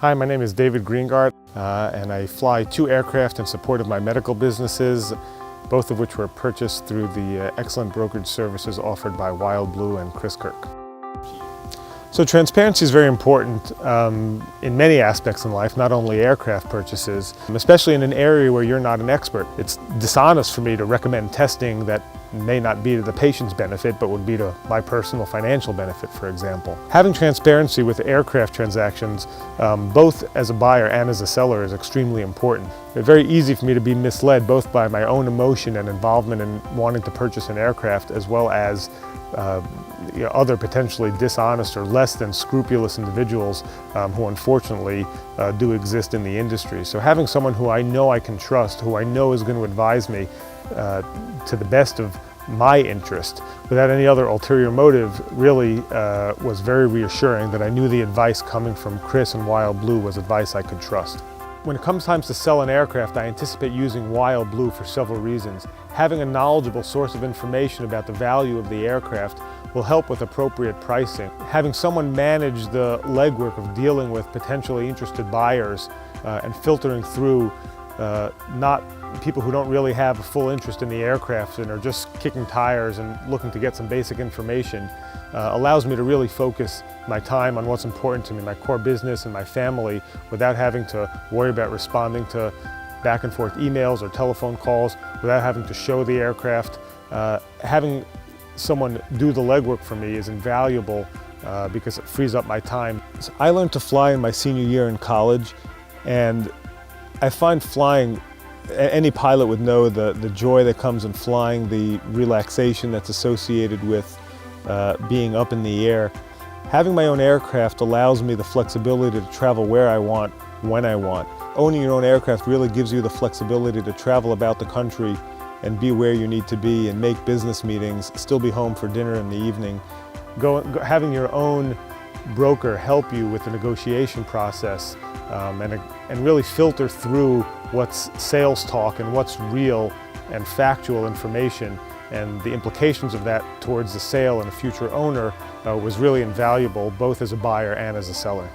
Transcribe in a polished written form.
Hi, my name is David Greengart, and I fly 2 aircraft in support of my medical businesses, both of which were purchased through the excellent brokerage services offered by WildBlue and Chris Kirk. So transparency is very important in many aspects in life, not only aircraft purchases, especially in an area where you're not an expert. It's dishonest for me to recommend testing that may not be to the patient's benefit, but would be to my personal financial benefit, for example. Having transparency with aircraft transactions, both as a buyer and as a seller, is extremely important. It's very easy for me to be misled both by my own emotion and involvement in wanting to purchase an aircraft, as well as other potentially dishonest or less than scrupulous individuals who unfortunately do exist in the industry. So having someone who I know I can trust, who I know is going to advise me to the best of my interest without any other ulterior motive really was very reassuring that I knew the advice coming from Chris and WildBlue was advice I could trust. When it comes time to sell an aircraft, I anticipate using WildBlue for several reasons. Having a knowledgeable source of information about the value of the aircraft will help with appropriate pricing. Having someone manage the legwork of dealing with potentially interested buyers and filtering through not people who don't really have a full interest in the aircraft and are just kicking tires and looking to get some basic information allows me to really focus my time on what's important to me, my core business and my family, without having to worry about responding to back and forth emails or telephone calls, without having to show the aircraft. Having someone do the legwork for me is invaluable because it frees up my time. So I learned to fly in my senior year in college, and I find flying, any pilot would know the joy that comes in flying, the relaxation that's associated with being up in the air. Having my own aircraft allows me the flexibility to travel where I want, when I want. Owning your own aircraft really gives you the flexibility to travel about the country and be where you need to be and make business meetings, still be home for dinner in the evening. Having your own broker help you with the negotiation process and really filter through what's sales talk and what's real and factual information, and the implications of that towards the sale and a future owner was really invaluable, both as a buyer and as a seller.